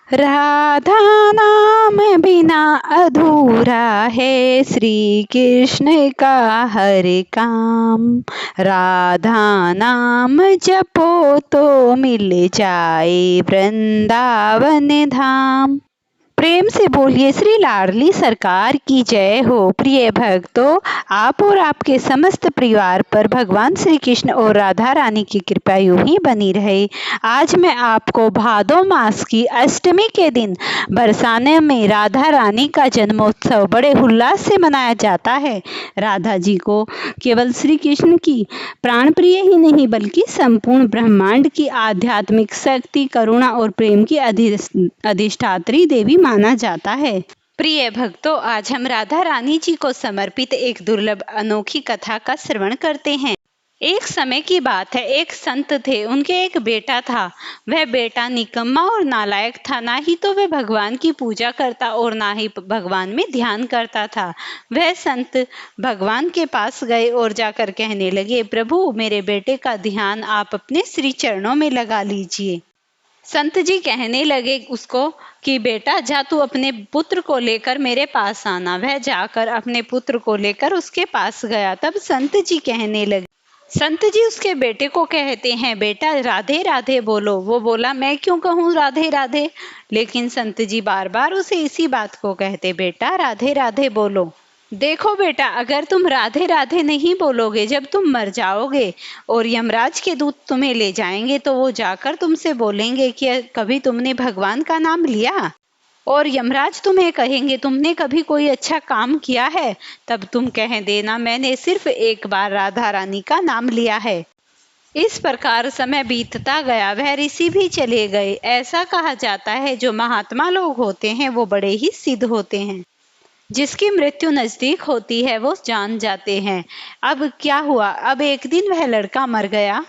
राधा नाम बिना अधूरा है श्री कृष्ण का हर काम। राधा नाम जपो तो मिल जाए वृंदावन धाम। प्रेम से बोलिए श्री लाडली सरकार की जय हो। प्रिय भक्तों, आप और आपके समस्त परिवार पर भगवान श्री कृष्ण और राधा रानी की कृपा यूं ही बनी रहे। आज मैं आपको भादो मास की अष्टमी के दिन बरसाने में राधा रानी का जन्मोत्सव बड़े उल्लास से मनाया जाता है। राधा जी को केवल श्री कृष्ण की प्राण प्रिय ही नहीं बल्कि संपूर्ण ब्रह्मांड की आध्यात्मिक शक्ति, करुणा और प्रेम की अधिष्ठात्री देवी माना जाता है। प्रिय भक्तों, आज हम राधा रानी जी को समर्पित एक दुर्लभ अनोखी कथा का श्रवण करते हैं। एक समय की बात है, एक संत थे, उनके एक बेटा था। वह बेटा निकम्मा और नालायक था। ना ही तो वह भगवान की पूजा करता और ना ही भगवान में ध्यान करता था। वह संत भगवान के पास गए और जाकर कहने लगे, प्रभु, मेरे बेटे का ध्यान आप अपने श्री चरणों में लगा लीजिए। संत जी कहने लगे उसको कि बेटा जा, तू अपने पुत्र को लेकर मेरे पास आना। वह जाकर अपने पुत्र को लेकर उसके पास गया। तब संत जी कहने लगे, संत जी उसके बेटे को कहते हैं, बेटा राधे राधे बोलो। वो बोला, मैं क्यों कहूँ राधे राधे। लेकिन संत जी बार बार उसे इसी बात को कहते, बेटा राधे राधे बोलो। देखो बेटा, अगर तुम राधे राधे नहीं बोलोगे, जब तुम मर जाओगे और यमराज के दूत तुम्हें ले जाएंगे तो वो जाकर तुमसे बोलेंगे कि कभी तुमने भगवान का नाम लिया। और यमराज तुम्हें कहेंगे, तुमने कभी कोई अच्छा काम किया है। तब तुम कह देना, मैंने सिर्फ एक बार राधा रानी का नाम लिया है। इस प्रकार समय बीतता गया। वह ऋषि भी चले गए। ऐसा कहा जाता है, जो महात्मा लोग होते हैं वो बड़े ही सिद्ध होते हैं। जिसकी मृत्यु नजदीक होती है वो जान जाते हैं। अब क्या हुआ, अब एक दिन वह लड़का मर गया।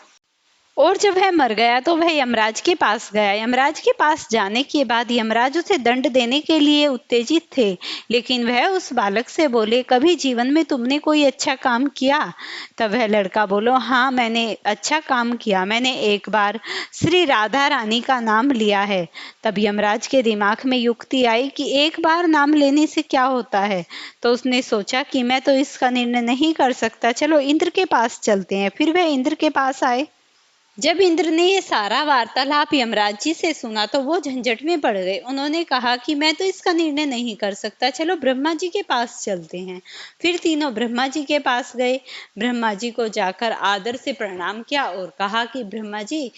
और जब वह मर गया तो वह यमराज के पास गया। यमराज के पास जाने के बाद यमराज उसे दंड देने के लिए उत्तेजित थे, लेकिन वह उस बालक से बोले, कभी जीवन में तुमने कोई अच्छा काम किया। तब वह लड़का बोलो, हाँ मैंने अच्छा काम किया, मैंने एक बार श्री राधा रानी का नाम लिया है। तब यमराज के दिमाग में युक्ति आई कि एक बार नाम लेने से क्या होता है। तो उसने सोचा कि मैं तो इसका निर्णय नहीं कर सकता, चलो इंद्र के पास चलते हैं। फिर वह इंद्र के पास आए। जब इंद्र ने ये सारा वार्तालाप यमराज जी से सुना तो वो झंझट में पड़ गए। उन्होंने कहा कि मैं तो इसका निर्णय नहीं कर सकता, चलो ब्रह्मा जी के पास चलते हैं। फिर तीनों ब्रह्मा जी के पास गए। ब्रह्मा जी को जाकर आदर से प्रणाम किया और कहा कि ब्रह्मा जी,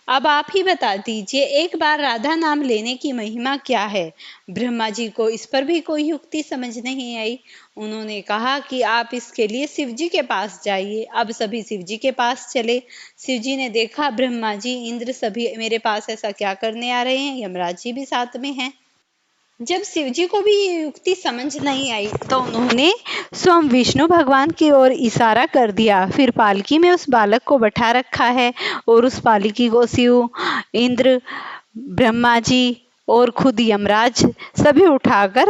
अब आप ही बता दीजिए, एक बार राधा नाम लेने की महिमा क्या है। ब्रह्मा जी को इस पर भी कोई युक्ति समझ नहीं आई। उन्होंने कहा कि आप इसके लिए शिव जी के पास जाइए। अब सभी शिव जी के पास चले। शिव जी ने देखा, ब्रह्मा जी, इंद्र सभी मेरे पास ऐसा क्या करने आ रहे हैं, यमराज जी भी साथ में हैं। जब शिव जी को भी ये युक्ति समझ नहीं आई तो उन्होंने स्वयं विष्णु भगवान की ओर इशारा कर दिया। फिर पालकी में उस बालक को बैठा रखा है और उस पालकी को शिव, इंद्र, ब्रह्मा जी और खुद यमराज सभी उठाकर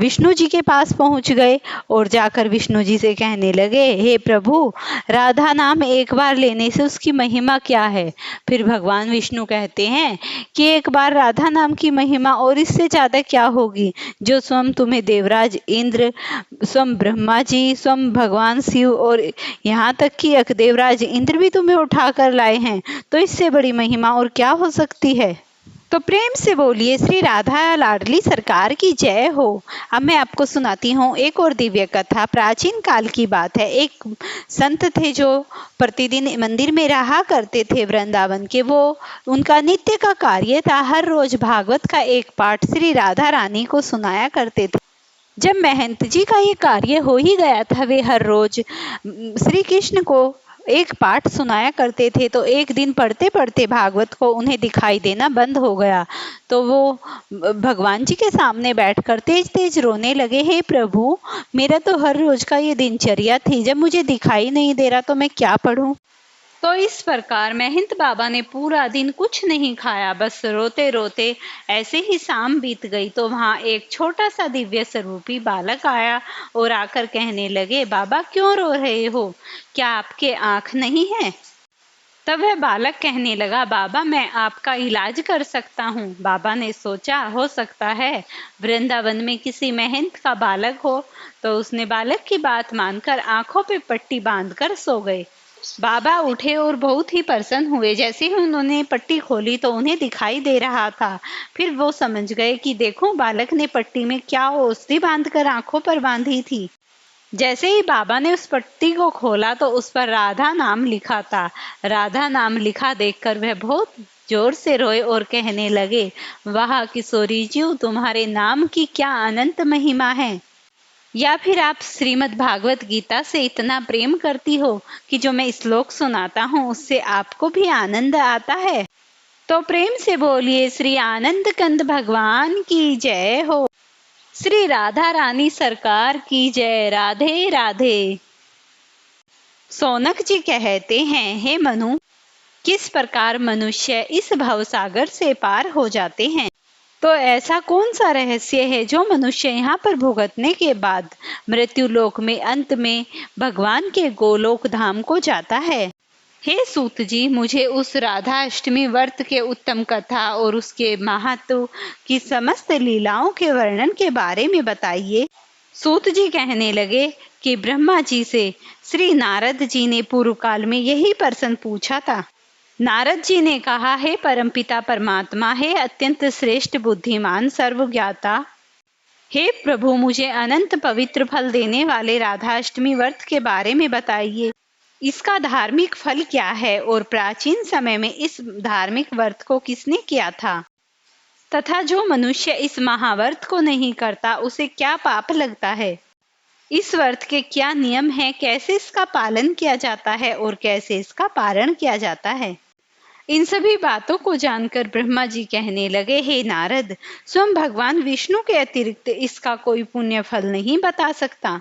विष्णु जी के पास पहुंच गए और जाकर विष्णु जी से कहने लगे, हे प्रभु, राधा नाम एक बार लेने से उसकी महिमा क्या है। फिर भगवान विष्णु कहते हैं कि एक बार राधा नाम की महिमा और इससे ज्यादा क्या होगी, जो स्वयं तुम्हें देवराज इंद्र, स्वयं ब्रह्मा जी, स्वयं भगवान शिव और यहाँ तक कि देवराज इंद्र भी तुम्हें उठा कर लाए हैं। तो इससे बड़ी महिमा और क्या हो सकती है। तो प्रेम से बोलिए श्री राधा लाडली सरकार की जय हो। अब मैं आपको सुनाती हूँ एक और दिव्य कथा। प्राचीन काल की बात है। एक संत थे जो प्रतिदिन मंदिर में रहा करते थे वृंदावन के। वो उनका नित्य का कार्य था, हर रोज भागवत का एक पाठ श्री राधा रानी को सुनाया करते थे। जब महंत जी का ये कार्य हो ही गया था, वे हर रोज श्री कृष्ण को एक पाठ सुनाया करते थे। तो एक दिन पढ़ते पढ़ते भागवत को उन्हें दिखाई देना बंद हो गया। तो वो भगवान जी के सामने बैठकर तेज तेज रोने लगे, हे प्रभु, मेरा तो हर रोज का ये दिनचर्या थी, जब मुझे दिखाई नहीं दे रहा तो मैं क्या पढ़ूं। तो इस प्रकार महंत बाबा ने पूरा दिन कुछ नहीं खाया, बस रोते रोते ऐसे ही शाम बीत गई। तो वहां एक छोटा सा दिव्य स्वरूपी बालक आया और आकर कहने लगे, बाबा क्यों रो रहे हो, क्या आपके आंख नहीं है। तब वह बालक कहने लगा, बाबा मैं आपका इलाज कर सकता हूँ। बाबा ने सोचा हो सकता है वृंदावन में किसी महंत का बालक हो, तो उसने बालक की बात मानकर आंखों पे पट्टी बांधकर सो गए। बाबा उठे और बहुत ही प्रसन्न हुए। जैसे ही उन्होंने पट्टी खोली तो उन्हें दिखाई दे रहा था। फिर वो समझ गए कि देखो बालक ने पट्टी में क्या औषधि बांधकर आंखों पर बांधी थी। जैसे ही बाबा ने उस पट्टी को खोला तो उस पर राधा नाम लिखा था। राधा नाम लिखा देखकर वह बहुत जोर से रोए और कहने लगे, वाह किशोरी जी, तुम्हारे नाम की क्या अनंत महिमा है। या फिर आप श्रीमद् भागवत गीता से इतना प्रेम करती हो कि जो मैं श्लोक सुनाता हूँ उससे आपको भी आनंद आता है। तो प्रेम से बोलिए श्री आनंद कंद भगवान की जय हो। श्री राधा रानी सरकार की जय। राधे राधे। सौनक जी कहते हैं, हे मनु, किस प्रकार मनुष्य इस भवसागर से पार हो जाते हैं। तो ऐसा कौन सा रहस्य है जो मनुष्य यहाँ पर भुगतने के बाद मृत्यु लोक में अंत में भगवान के गोलोक धाम को जाता है। हे सूत जी, मुझे उस राधा अष्टमी व्रत के उत्तम कथा और उसके महत्व की समस्त लीलाओं के वर्णन के बारे में बताइए। सूत जी कहने लगे कि ब्रह्मा जी से श्री नारद जी ने पूर्व काल में यही प्रश्न पूछा था। नारद जी ने कहा, हे परमपिता परमात्मा, हे अत्यंत श्रेष्ठ बुद्धिमान सर्वज्ञाता, हे प्रभु, मुझे अनंत पवित्र फल देने वाले राधाष्टमी व्रत के बारे में बताइए। इसका धार्मिक फल क्या है और प्राचीन समय में इस धार्मिक व्रत को किसने किया था, तथा जो मनुष्य इस महाव्रत को नहीं करता उसे क्या पाप लगता है। इस व्रत के क्या नियम हैं, कैसे इसका पालन किया जाता है और कैसे इसका पारण किया जाता है। इन सभी बातों को जानकर ब्रह्मा जी कहने लगे, हे नारद, स्वयं भगवान विष्णु के अतिरिक्त इसका कोई पुण्य फल नहीं बता सकता।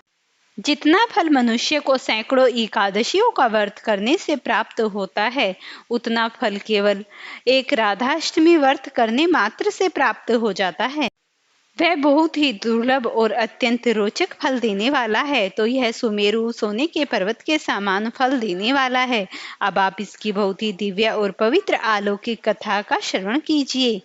जितना फल मनुष्य को सैकड़ों एकादशियों का व्रत करने से प्राप्त होता है, उतना फल केवल एक राधाष्टमी व्रत करने मात्र से प्राप्त हो जाता है। वह बहुत ही दुर्लभ और अत्यंत रोचक फल देने वाला है। तो यह सुमेरु सोने के पर्वत के समान फल देने वाला है। अब आप इसकी बहुत ही दिव्य और पवित्र अलौकिक कथा का श्रवण कीजिए।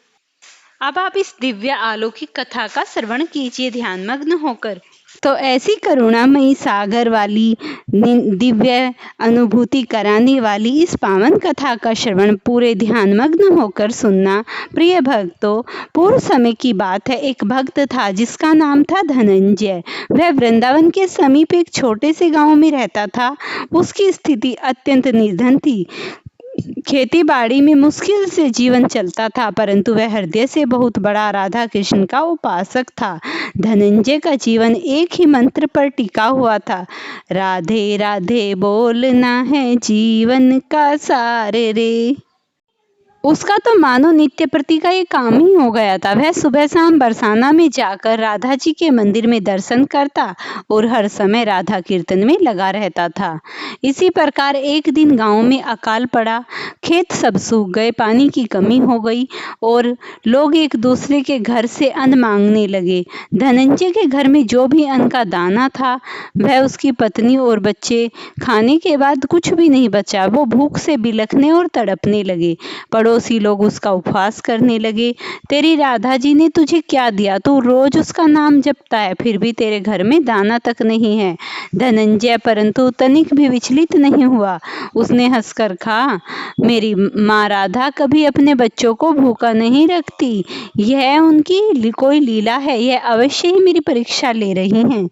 अब आप इस दिव्य अलौकिक कथा का श्रवण कीजिए ध्यानमग्न होकर। तो ऐसी करुणामयी सागर वाली दिव्य अनुभूति कराने वाली इस पावन कथा का श्रवण पूरे ध्यानमग्न होकर सुनना। प्रिय भक्तों, पूर्व समय की बात है, एक भक्त था जिसका नाम था धनंजय। वह वृंदावन के समीप एक छोटे से गांव में रहता था। उसकी स्थिति अत्यंत निर्धन थी। खेती बाड़ी में मुश्किल से जीवन चलता था, परंतु वह हृदय से बहुत बड़ा राधा कृष्ण का उपासक था। धनंजय का जीवन एक ही मंत्र पर टिका हुआ था, राधे राधे बोलना है जीवन का सार रे। उसका तो मानो नित्य प्रति का ये काम ही हो गया था। वह सुबह शाम बरसाना में जाकर राधा जी के मंदिर में दर्शन करता और हर समय राधा कीर्तन में लगा रहता था। इसी प्रकार एक दिन गांव में अकाल पड़ा, खेत सब सूख गए, पानी की कमी हो गई और लोग एक दूसरे के घर से अन्न मांगने लगे। धनंजय के घर में जो भी अन्न का दाना था वह उसकी पत्नी और बच्चे खाने के बाद कुछ भी नहीं बचा। वो भूख से बिलखने और तड़पने लगे। पड़ोसी लोग उसका उपवास करने लगे। तेरी राधा जी ने तुझे क्या दिया, तू रोज उसका नाम जपता है, फिर भी तेरे घर में दाना तक नहीं है। धनंजय परंतु तनिक भी विचलित नहीं हुआ। उसने हंसकर कहा, मेरी माँ राधा कभी अपने बच्चों को भूखा नहीं रखती। यह उनकी कोई लीला है, यह अवश्य ही मेरी परीक्षा ले रही हैं।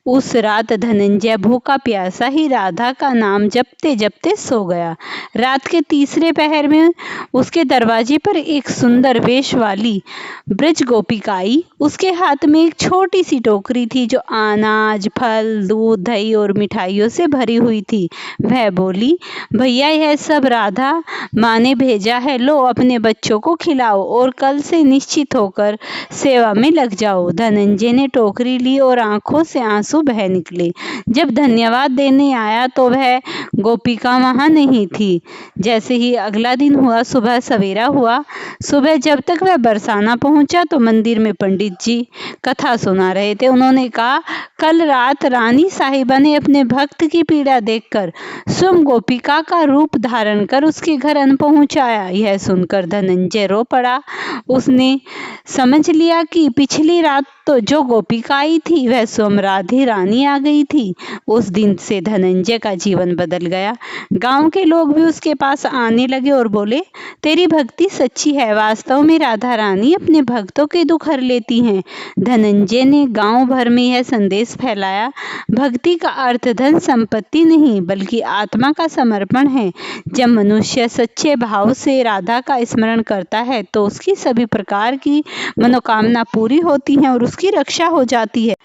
उस रात धनंजय भूखा प्यासा ही राधा का नाम जपते जपते सो गया। रात के तीसरे पहर में उसके दरवाजे पर एक सुंदर वेश वाली ब्रज गोपिका आई। उसके हाथ में एक छोटी सी टोकरी थी जो अनाज, फल, दूध, दही और मिठाइयों से भरी हुई थी। वह बोली, भैया यह सब राधा माँ ने भेजा है, लो अपने बच्चों को खिलाओ और कल से निश्चित होकर सेवा में लग जाओ। धनंजय ने टोकरी ली और आंखों से आंसू बह निकले। जब धन्यवाद देने आया तो वह गोपिका वहां नहीं थी। जैसे ही अगला दिन हुआ, सुबह सुबह सवेरा हुआ। सुबह जब तक वह बरसाना पहुंचा तो मंदिर में पंडित जी कथा सुना रहे थे। उन्होंने कहा, कल रात रानी साहिबा ने अपने भक्त की पीड़ा देखकर स्वयं गोपिका का रूप धारण कर उसके घर अन्न पहुंचाया। यह सुनकर धनंजय रो पड़ा। उसने समझ लिया कि पिछली रात तो जो गोपिका आई थी वह स्वयं राधे रानी आ गई थी। उस दिन से धनंजय का जीवन बदल गया। गांव के लोग भी उसके पास आने लगे और बोले, तेरी भक्ति सच्ची है, वास्तव में राधा रानी अपने भक्तों के दुख हर लेती हैं। धनंजय ने गांव भर में यह संदेश फैलाया, भक्ति का अर्थ धन संपत्ति नहीं बल्कि आत्मा का समर्पण है। जब मनुष्य सच्चे भाव से राधा का स्मरण करता है तो उसकी सभी प्रकार की मनोकामना पूरी होती हैं और उसकी रक्षा हो जाती है।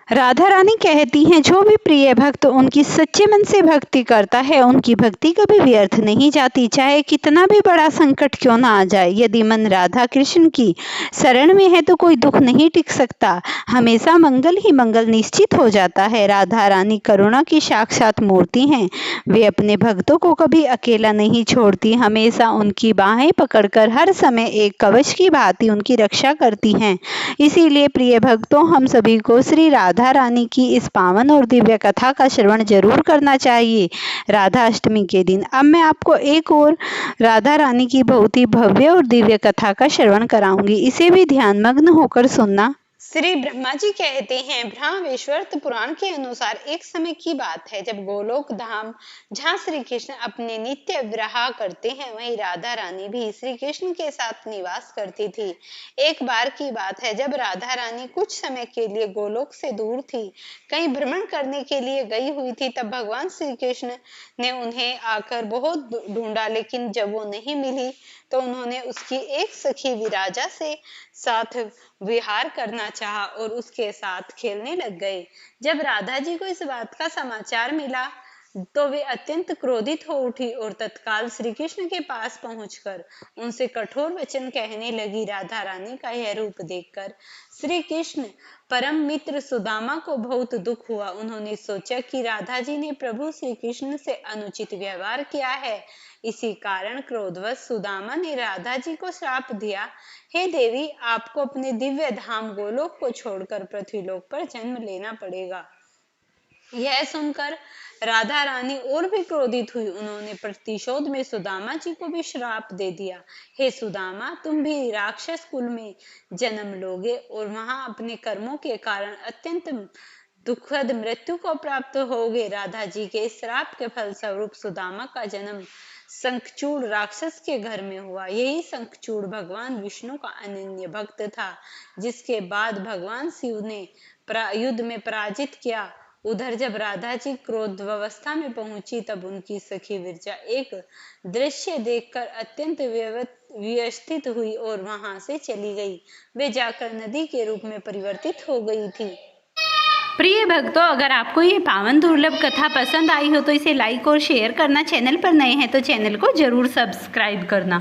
राधा रानी कहती हैं, जो भी प्रिय भक्त उनकी सच्चे मन से भक्ति करता है उनकी भक्ति कभी व्यर्थ नहीं जाती, चाहे कितना भी बड़ा संकट क्यों ना आ जाए। यदि मन राधा कृष्ण की शरण में है तो कोई दुख नहीं टिक सकता, हमेशा मंगल ही मंगल निश्चित हो जाता है। राधा रानी करुणा की साक्षात मूर्ति हैं। वे अपने भक्तों को कभी अकेला नहीं छोड़ती, हमेशा उनकी बाहें पकड़कर हर समय एक कवच की भांति उनकी रक्षा करती हैं। इसीलिए प्रिय भक्तों, हम सभी को श्री राधा रानी की इस पावन और दिव्य कथा का श्रवण जरूर करना चाहिए राधा अष्टमी के दिन। अब मैं आपको एक और राधा रानी की बहुत ही भव्य और दिव्य कथा का श्रवण कराऊंगी, इसे भी ध्यानमग्न होकर सुनना। श्री ब्रह्मा जी कहते हैं, ब्रह्मवैवर्त पुराण के अनुसार एक समय की बात है जब गोलोक धाम जहाँ श्री कृष्ण अपने नित्य विरह करते हैं वहीं राधा रानी भी श्री कृष्ण के साथ निवास करती थी। एक बार की बात है जब राधा रानी कुछ समय के लिए गोलोक से दूर थी, कहीं भ्रमण करने के लिए गई हुई थी। तब भगवान श्री कृष्ण ने उन्हें आकर बहुत ढूंढा, लेकिन जब वो नहीं मिली तो उन्होंने उसकी एक सखी विराजा से साथ विहार करना चाहा और उसके साथ खेलने लग गए। जब राधा जी को इस बात का समाचार मिला तो वे अत्यंत क्रोधित हो उठी और तत्काल श्री कृष्ण के पास पहुंचकर उनसे कठोर वचन कहने लगी। राधा रानी का यह रूप देखकर श्री कृष्ण परम मित्र सुदामा को बहुत दुख हुआ। उन्होंने सोचा कि राधा जी ने प्रभु श्री कृष्ण से अनुचित व्यवहार किया है, इसी कारण क्रोधवश सुदामा ने राधा जी को श्राप दिया, हे देवी, आपको अपने दिव्य धाम गोलोक को छोड़कर पृथ्वीलोक पर जन्म लेना पड़ेगा। यह सुनकर राधा रानी और भी क्रोधित हुई। उन्होंने प्रतिशोध में सुदामा जी को भी श्राप दे दिया, हे सुदामा, तुम भी राक्षस कुल में जन्म लोगे और वहां अपने कर्मों के कारण अत्यंत दुखद मृत्यु को प्राप्त होगे। राधा जी के श्राप के फलस्वरूप सुदामा का जन्म शंखचूड़ राक्षस के घर में हुआ। यही शंखचूड़ भगवान विष्णु का अनन्य भक्त था, जिसके बाद भगवान शिव ने युद्ध में पराजित किया। उधर जब राधा जी क्रोधावस्था में पहुंची तब उनकी सखी विरजा एक दृश्य देखकर अत्यंत व्यवस्थित हुई और वहां से चली गई। वे जाकर नदी के रूप में परिवर्तित हो गई थी। प्रिय भक्तों, अगर आपको ये पावन दुर्लभ कथा पसंद आई हो तो इसे लाइक और शेयर करना, चैनल पर नए हैं तो चैनल को जरूर सब्सक्राइब करना।